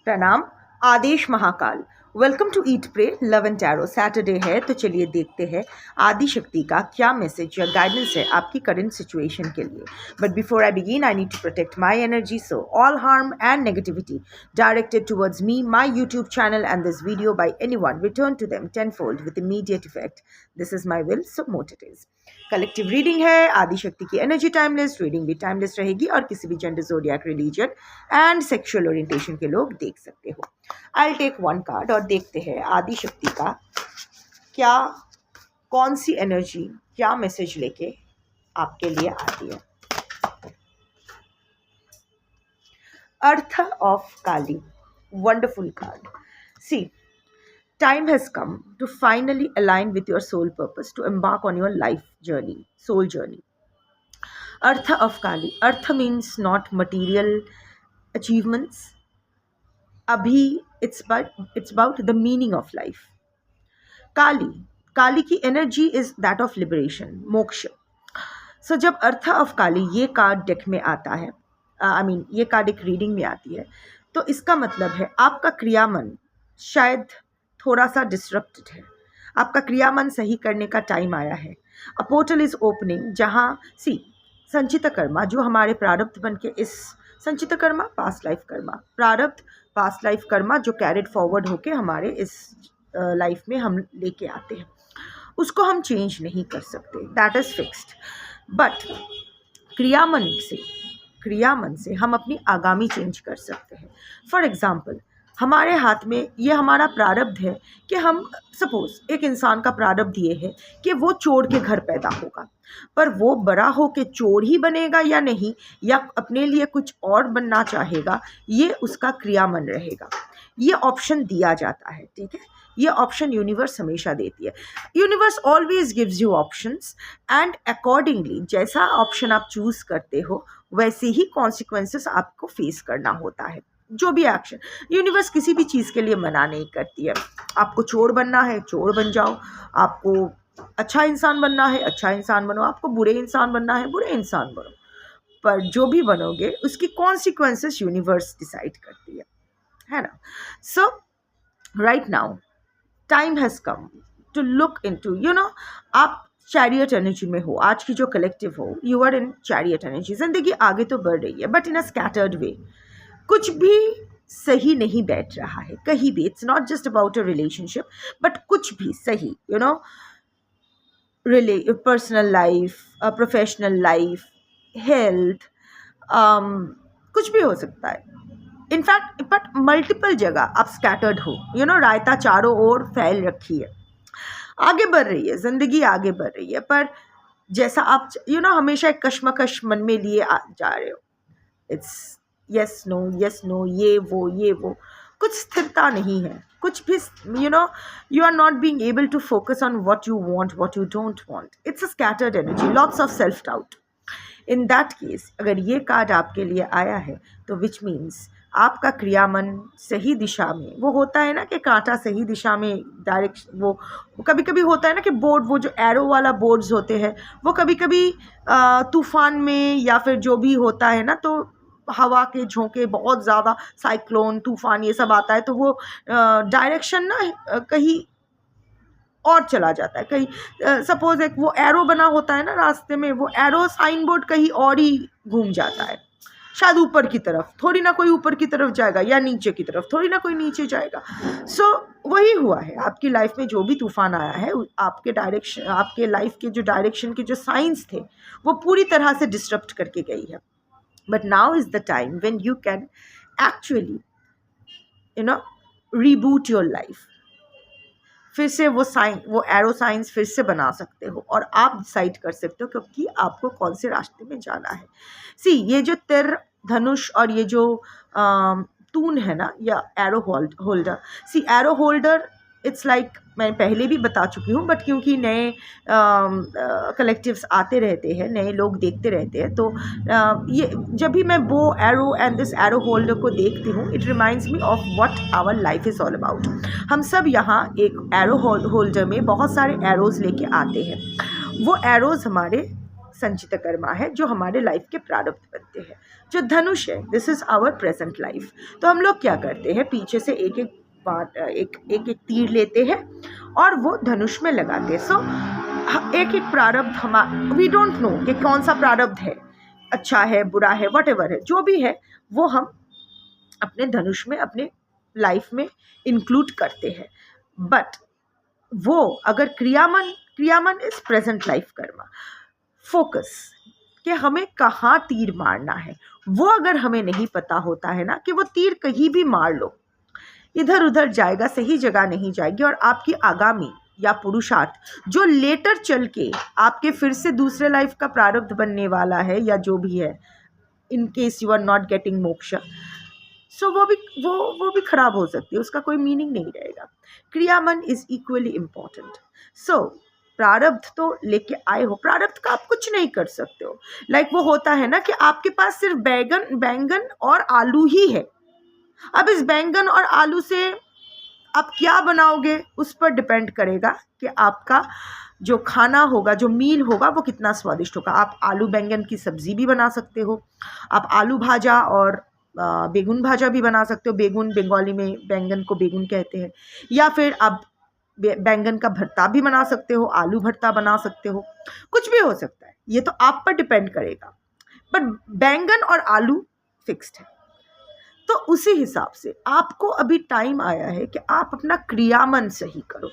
प्रणाम। आदेश Mahakal. Welcome to eat pray love and tarot. Saturday है तो चलिए देखते हैं आदि शक्ति का क्या मैसेज या गाइडेंस है आपकी करंट सिचुएशन के लिए। But before I begin I need to protect my energy, so all harm and negativity directed towards me, my YouTube channel and this video by anyone return to them tenfold with immediate effect. This is my will, so mote it is. Collective reading है, आदि शक्ति की energy timeless, reading भी timeless रहेगी और किसी भी gender, zodiac, religion and sexual orientation के लोग देख सकते हो। आई टेक वन कार्ड और देखते हैं आदि शक्ति का क्या, कौन सी एनर्जी, क्या मैसेज लेके आपके लिए आती है। Earth of Kali, wonderful card. See, time has come to finally align with your soul purpose, to embark on your life journey, soul journey. Artha of Kali. Artha means not material achievements. Abhi, it's about the meaning of life. Kali की energy is that of liberation, moksha. So जब Artha of Kali ये card deck में आता है, ये card एक reading में आती है, तो इसका मतलब है आपका क्रियामन शायद थोड़ा सा डिस्ट्रप्टेड है। आपका क्रियामन सही करने का टाइम आया है। अ पोर्टल इज ओपनिंग जहाँ संचित कर्मा, जो हमारे प्रारब्ध बन के इस संचित कर्मा, पास्ट लाइफ कर्मा, प्रारब्ध पास्ट लाइफ कर्मा जो कैरिड फॉरवर्ड होके हमारे इस लाइफ में हम लेके आते हैं, उसको हम चेंज नहीं कर सकते, दैट इज फिक्स्ड। बट क्रियामन से हम अपनी आगामी चेंज कर सकते हैं। फॉर एग्जाम्पल, हमारे हाथ में ये हमारा प्रारब्ध है कि हम सपोज एक इंसान का प्रारब्ध ये है कि वो चोर के घर पैदा होगा, पर वो बड़ा हो के चोर ही बनेगा या नहीं, या अपने लिए कुछ और बनना चाहेगा, ये उसका क्रियामन रहेगा। ये ऑप्शन दिया जाता है, ठीक है। ये ऑप्शन यूनिवर्स हमेशा देती है। Universe always gives you options and accordingly जैसा ऑप्शन आप चूज करते हो वैसे ही कॉन्सिक्वेंसेस आपको फेस करना होता है। जो भी एक्शन, यूनिवर्स किसी भी चीज़ के लिए मना नहीं करती है। आपको चोर बनना है, चोर बन जाओ। आपको अच्छा इंसान बनना है, अच्छा इंसान बनो। आपको बुरे इंसान बनना है, बुरे इंसान बनो। पर जो भी बनोगे उसकी कॉन्सिक्वेंसेस यूनिवर्स डिसाइड करती है ना। So right now time has come to look into, आप चैरियट एनर्जी में हो। आज की जो कलेक्टिव हो, you are in chariot energy. जिंदगी आगे तो बढ़ रही है बट इन अ स्कैटर्ड वे। कुछ भी सही नहीं बैठ रहा है कहीं भी। It's not just about a relationship, but कुछ भी सही, personal life, professional life, health, कुछ भी हो सकता है। इनफैक्ट बट मल्टीपल जगह आप स्कैटर्ड हो, रायता चारों ओर फैल रखी है। आगे बढ़ रही है जिंदगी, आगे बढ़ रही है, पर जैसा आप हमेशा एक कश्मकश मन में लिए जा रहे हो। इट्स यस नो, ये वो, कुछ स्थिरता नहीं है। कुछ भी you are not being able to focus on what you want, what you don't want. It's a scattered energy, lots of self doubt. In that case अगर ये कार्ड आपके लिए आया है तो विच मीन्स आपका क्रियामन सही दिशा में, वो होता है ना कि कांटा सही दिशा में डायरेक्शन, वो कभी कभी होता है ना कि बोर्ड, वो जो एरो वाला बोर्ड्स होते हैं वो कभी कभी तूफान में या फिर जो भी होता है ना, तो हवा के झोंके, बहुत ज़्यादा साइक्लोन, तूफान, ये सब आता है तो वो डायरेक्शन ना कहीं और चला जाता है। कहीं सपोज एक वो एरो बना होता है ना रास्ते में, वो एरो साइन बोर्ड कहीं और ही घूम जाता है, शायद ऊपर की तरफ। थोड़ी ना कोई ऊपर की तरफ जाएगा, या नीचे की तरफ, थोड़ी ना कोई नीचे जाएगा। सो वही हुआ है आपकी लाइफ में। जो भी तूफान आया है, आपके डायरेक्शन, आपके लाइफ के जो डायरेक्शन के जो साइंस थे वो पूरी तरह से डिस्टर्ब करके गई है। But now is the time when you can actually, reboot your life. फिर से वो एरो साइंस फिर से बना सकते हो और आप डिसाइड कर सकते हो क्योंकि आपको कौन से रास्ते में जाना है। ये जो तिर, धनुष और ये जो तून है ना, या arrow holder, arrow holder it's like, मैं पहले भी बता चुकी हूँ, बट क्योंकि नए कलेक्टिव्स आते रहते हैं, नए लोग देखते रहते हैं, तो ये जब भी मैं वो arrow and this arrow holder को देखती हूँ, it reminds me of what our life is all about. हम सब यहाँ एक एरो होल्डर में बहुत सारे एरोज़ लेके आते हैं। वो एरोज़ हमारे संचित कर्मा है जो हमारे लाइफ के प्रारब्ध बनते हैं। जो धनुष है, this is our present life. तो हम लोग क्या करते हैं, पीछे से एक एक तीर लेते हैं और वो धनुष में लगाते हैं। सो एक एक प्रारब्ध हमारा, वी डोंट नो कि कौन सा प्रारब्ध है, अच्छा है बुरा है, वट है, जो भी है वो हम अपने धनुष में, अपने लाइफ में इंक्लूड करते हैं। बट वो अगर क्रियामन is present life karma, focus कि हमें कहाँ तीर मारना है, वो अगर हमें नहीं पता होता है ना, कि वो तीर कहीं भी मार लो, इधर उधर जाएगा, सही जगह नहीं जाएगी, और आपकी आगामी या पुरुषार्थ जो लेटर चल के आपके फिर से दूसरे लाइफ का प्रारब्ध बनने वाला है, या जो भी है, in case you are not getting moksha, so वो भी खराब हो सकती है, उसका कोई मीनिंग नहीं रहेगा। क्रियामन इज इक्वली इम्पॉर्टेंट। सो प्रारब्ध तो लेके आए हो, प्रारब्ध का आप कुछ नहीं कर सकते हो। लाइक वो होता है ना कि आपके पास सिर्फ बैंगन और आलू ही है। अब इस बैंगन और आलू से आप क्या बनाओगे, उस पर डिपेंड करेगा कि आपका जो खाना होगा, जो मील होगा, वो कितना स्वादिष्ट होगा। आप आलू बैंगन की सब्जी भी बना सकते हो, आप आलू भाजा और बेगुन भाजा भी बना सकते हो। बेगुन बंगाली में बैंगन को बेगुन कहते हैं। या फिर आप बैंगन का भरता भी बना सकते हो, आलू भरता बना सकते हो, कुछ भी हो सकता है, ये तो आप पर डिपेंड करेगा। बट बैंगन और आलू फिक्स्ड है। तो उसी हिसाब से आपको अभी टाइम आया है कि आप अपना क्रियामन सही करो।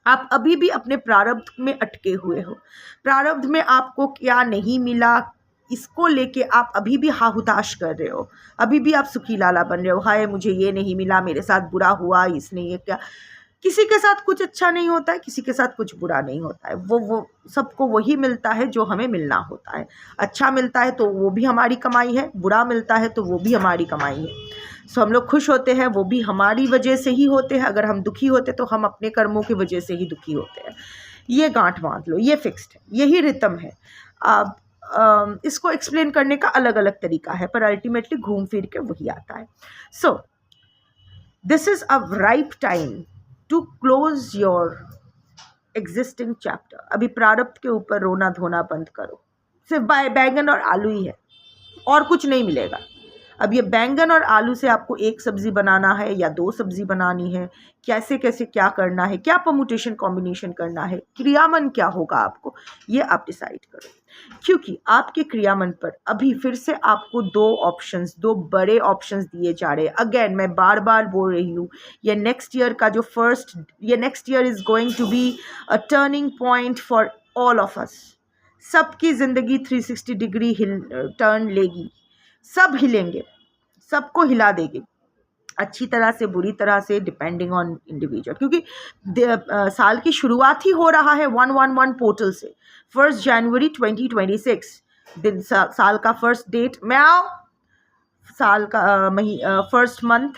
आप अभी भी अपने प्रारब्ध में अटके हुए हो, प्रारब्ध में आपको क्या नहीं मिला, इसको लेके आप अभी भी हाहुताश कर रहे हो, अभी भी आप सुखी लाला बन रहे हो, हाय मुझे ये नहीं मिला, मेरे साथ बुरा हुआ, इसने ये क्या। किसी के साथ कुछ अच्छा नहीं होता है, किसी के साथ कुछ बुरा नहीं होता है, वो सबको वही मिलता है जो हमें मिलना होता है। अच्छा मिलता है तो वो भी हमारी कमाई है, बुरा मिलता है तो वो भी हमारी कमाई है। सो हम लोग खुश होते हैं, वो भी हमारी वजह से ही होते हैं। अगर हम दुखी होते तो हम अपने कर्मों की वजह से ही दुखी होते हैं। ये गांठ बांध लो, ये फिक्स्ड है, यही रितम है। अब इसको एक्सप्लेन करने का अलग अलग तरीका है, पर अल्टीमेटली घूम फिर के वही आता है। So this is a right time to close your existing chapter. अभी प्रारब्ध के ऊपर रोना धोना बंद करो, सिर्फ बैंगन और आलू ही है और कुछ नहीं मिलेगा। अब ये बैंगन और आलू से आपको एक सब्जी बनाना है या दो सब्जी बनानी है, कैसे कैसे क्या करना है, क्या परमुटेशन कॉम्बिनेशन करना है, क्रियामन क्या होगा आपको, ये आप डिसाइड करो। क्योंकि आपके क्रियामन पर अभी फिर से आपको दो बड़े ऑप्शंस दिए जा रहे हैं। अगेन मैं बार बार बोल रही हूँ, ये next year is going to be a turning point for all of us. सबकी ज़िंदगी 360 डिग्री टर्न लेगी, सब हिलेंगे, सबको हिला देगी, अच्छी तरह से बुरी तरह से, डिपेंडिंग ऑन इंडिविजुअल। क्योंकि साल की शुरुआत ही हो रहा है 111 पोर्टल से, 1 जनवरी 2026 दिन, साल का फर्स्ट डेट में आओ, साल का फर्स्ट मंथ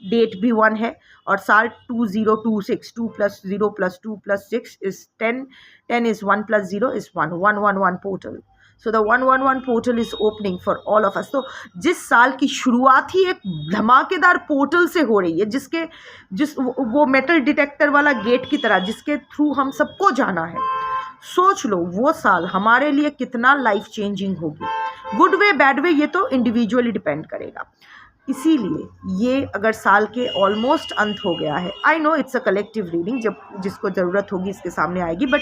डेट भी 1 है, और साल 2026, 2 + 0 + 2 + 6 is 10, 10 is 1 + 0 is 1, 111 portal. So the 111 portal is opening for all of us. तो जिस साल की शुरुआत ही एक धमाकेदार पोर्टल से हो रही है, वो मेटल डिटेक्टर वाला गेट की तरह, जिसके थ्रू हम सबको जाना है, सोच लो वो साल हमारे लिए कितना लाइफ चेंजिंग होगी। गुड वे बैड वे ये तो इंडिविजुअली डिपेंड करेगा। इसीलिए ये अगर साल के ऑलमोस्ट अंत हो गया है, I know it's a collective reading, जब जिसको ज़रूरत होगी इसके सामने आएगी, बट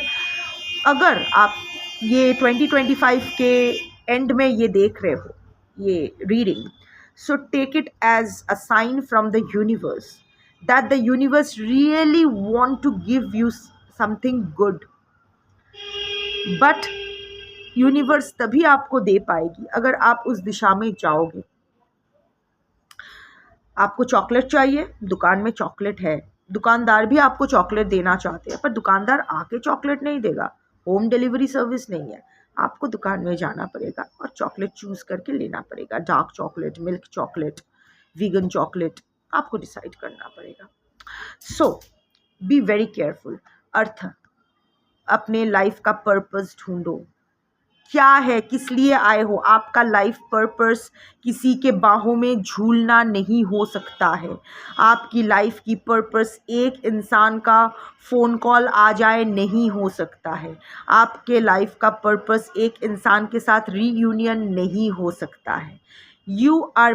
अगर आप ये 2025 के एंड में ये देख रहे हो ये reading, so take it as a sign from the universe that the universe really want to give you something good. But universe तभी आपको दे पाएगी अगर आप उस दिशा में जाओगे। आपको चॉकलेट चाहिए, दुकान में चॉकलेट है, दुकानदार भी आपको चॉकलेट देना चाहते हैं, पर दुकानदार आके चॉकलेट नहीं देगा, होम डिलीवरी सर्विस नहीं है, आपको दुकान में जाना पड़ेगा और चॉकलेट चूज़ करके लेना पड़ेगा। Dark chocolate, milk chocolate, vegan chocolate, आपको डिसाइड करना पड़ेगा। सो बी वेरी केयरफुल। अर्थ, अपने लाइफ का पर्पस ढूंढो क्या है, किस लिए आए हो। आपका लाइफ पर्पस किसी के बाहों में झूलना नहीं हो सकता है। आपकी लाइफ की पर्पस एक इंसान का फ़ोन कॉल आ जाए नहीं हो सकता है। आपके लाइफ का पर्पस एक इंसान के साथ रीयूनियन नहीं हो सकता है। You are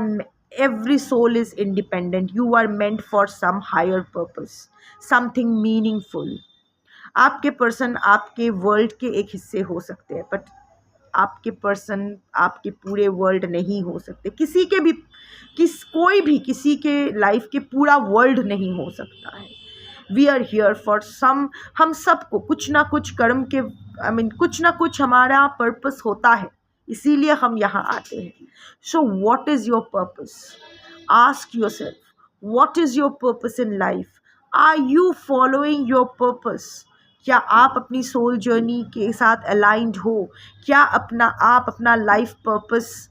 every soul is independent. You are meant for some higher purpose, something meaningful. आपके पर्सन आपके वर्ल्ड के एक हिस्से हो सकते हैं, बट आपके पर्सन आपके पूरे वर्ल्ड नहीं हो सकते। किसी के भी कोई भी किसी के लाइफ के पूरा वर्ल्ड नहीं हो सकता है। We are here for some, हम सबको कुछ ना कुछ कर्म के कुछ ना कुछ हमारा पर्पस होता है, इसीलिए हम यहाँ आते हैं। So what is your purpose? Ask yourself, what is your purpose in life? Are you following your purpose? क्या आप अपनी सोल जर्नी के साथ अलाइंड हो? क्या आप अपना लाइफ पर्पस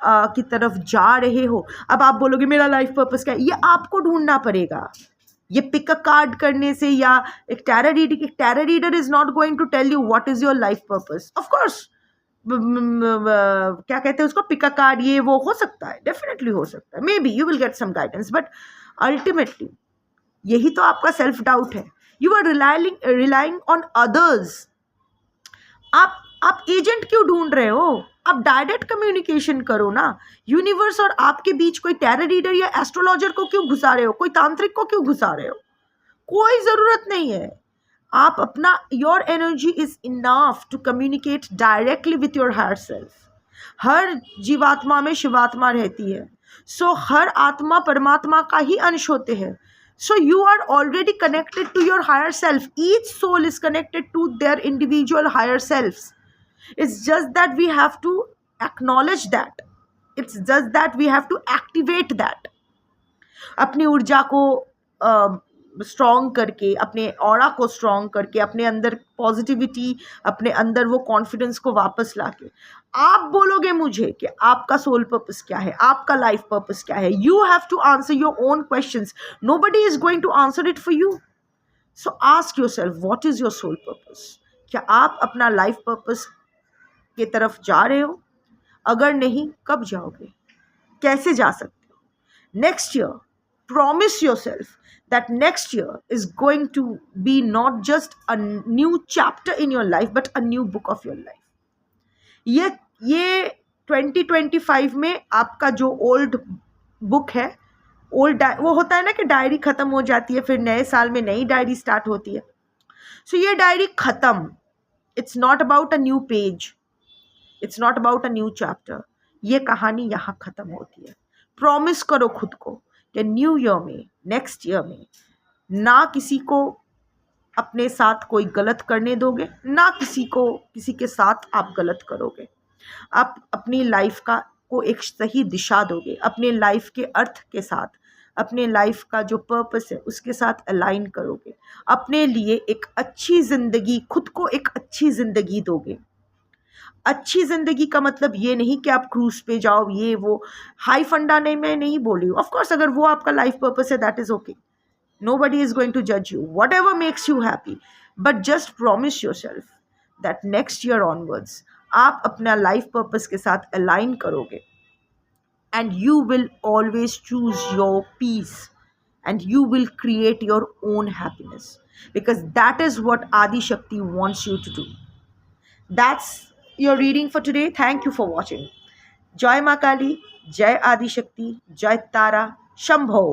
की तरफ जा रहे हो? अब आप बोलोगे मेरा लाइफ पर्पस क्या है, ये आपको ढूंढना पड़ेगा। ये पिक अ कार्ड करने से या एक tarot reader is not going to tell you what is your life purpose. Of course क्या कहते हैं उसको, पिक अ कार्ड, ये वो हो सकता है, डेफिनेटली हो सकता है, maybe you will get some guidance, but ultimately यही तो आपका सेल्फ डाउट है। You are relying on others. आप एजेंट क्यों ढूंढ रहे हो? आप डायरेक्ट कम्युनिकेशन करो ना। यूनिवर्स और आपके बीच कोई टैरो रीडर या एस्ट्रोलॉजर को क्यों घुसा रहे हो? कोई तांत्रिक को क्यों घुसा रहे हो? कोई ज़रूरत नहीं है। आप अपना your energy is enough to communicate directly with your higher self. हर जीवात्मा में शिवात्मा रहती है, सो हर आत्मा परमात्मा का ही अंश होते हैं। So you are already connected to your higher self. Each soul is connected to their individual higher selves. It's just that we have to acknowledge that. It's just that we have to activate that. अपनी ऊर्जा को strong करके, अपने aura को strong करके, अपने अंदर positivity, अपने अंदर वो कॉन्फिडेंस को वापस लाके आप बोलोगे मुझे कि आपका सोल पर्पस क्या है, आपका लाइफ पर्पस क्या है। You have to answer your own questions, nobody is going to answer it for you. So ask yourself what is your soul purpose. क्या आप अपना लाइफ पर्पस की तरफ जा रहे हो? अगर नहीं, कब जाओगे? कैसे जा सकते हो? Next year promise yourself that next year is going to be not just a new chapter in your life but a new book of your life. ये 2025 में आपका जो ओल्ड बुक है, ओल्ड वो होता है ना कि डायरी ख़त्म हो जाती है, फिर नए साल में नई डायरी स्टार्ट होती है। सो ये डायरी ख़त्म, it's not about a new page, it's not about a new chapter. ये कहानी यहाँ ख़त्म होती है। प्रॉमिस करो खुद को कि न्यू ईयर में, नेक्स्ट ईयर में ना किसी को अपने साथ कोई गलत करने दोगे, ना किसी के साथ आप गलत करोगे। आप अपनी लाइफ को एक सही दिशा दोगे, अपने लाइफ के अर्थ के साथ, अपने लाइफ का जो पर्पस है उसके साथ अलाइन करोगे। अपने लिए एक अच्छी ज़िंदगी, खुद को एक अच्छी ज़िंदगी दोगे। अच्छी ज़िंदगी का मतलब ये नहीं कि आप क्रूज पे जाओ, ये वो हाई फंडा नहीं, मैं नहीं बोल रही हूँ। ऑफकोर्स अगर वो आपका लाइफ पर्पस है, that is okay, nobody is going to judge you, whatever makes you happy, but just promise yourself that next year onwards आप अपना लाइफ पर्पस के साथ अलाइन करोगे and you will always choose your peace and you will create your own happiness, because that is what Adi Shakti wants you to do. That's your reading for today. Thank you for watching. Jai Ma Kali, Jai Adi Shakti, Jai Tara, Shambho.